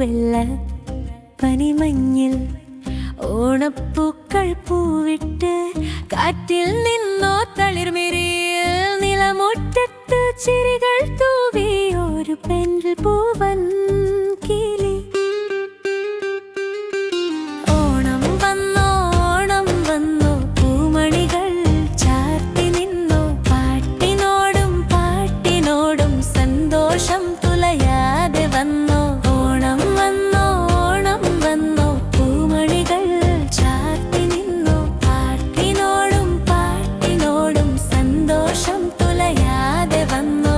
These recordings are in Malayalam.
തൂവെള്ള പനിമഞ്ഞിൽ ഓണപ്പൂക്കൾ പൂവിട്ട് കാറ്റിൽ നിന്നോ തളിർമിരിയിൽ നിലമുറ്റത്ത് ചിരികൾ തൂവി ഒരു പെണ്ണിൽ പൂവൻ കിളി. ഓണം വന്നോ ഓണം വന്നോ പൂമണികൾ ചാർത്തി നിന്നോ പാട്ടിനോടും പാട്ടിനോടും സന്തോഷം തുലയാതെ വന്നോ. ഓണം വന്നോ ഓണം വന്നോ പൂമണികൾ ചാർത്തി നിന്നോ പാട്ടിനോടും പാട്ടിനോടും സന്തോഷം തുലയാതെ വന്നോ.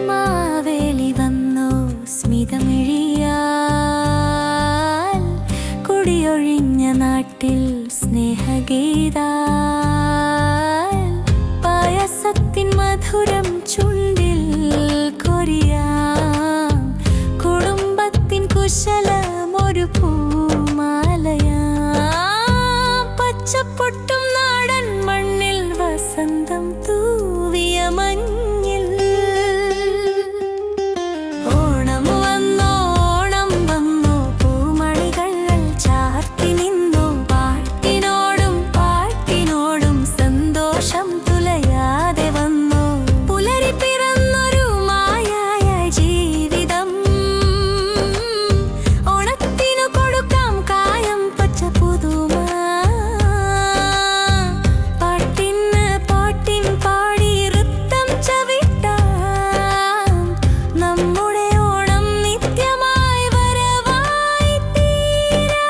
മാവേലി വന്നോ സ്മിതമിഴിയാൽ കുടിയൊഴിഞ്ഞ നാട്ടിൽ സ്നേഹഗീതാൽ പായസത്തിൻ മധുരം ചുണ്ടിൽ കൊരിയാം. കുടുംബത്തിൻ കുശലമൊരു പൂമാലയാം. പച്ചപ്പൊട്ടും നാടൻ മണ്ണിൽ വസന്തം തൂവിയ മഞ്ഞിൽ. ഓണം വന്നോ ഓണം വന്നോ പൂമണികൾ ചാർത്തി നിന്നോ പാട്ടിനോടും പാട്ടിനോടും സന്തോഷം തുലയാതെ വന്നോ. പുലരി പിറന്നൊരു മായായ ജീവിതം ഓണത്തിനു കൊടുക്കാം കായം പച്ച പുതുമ. പാട്ടിന് പാട്ടിൻ പാടി നൃത്തം ചവിട്ടാം. നമ്മുടെ ഓണം നിത്യമായി വരവായി തീരാ.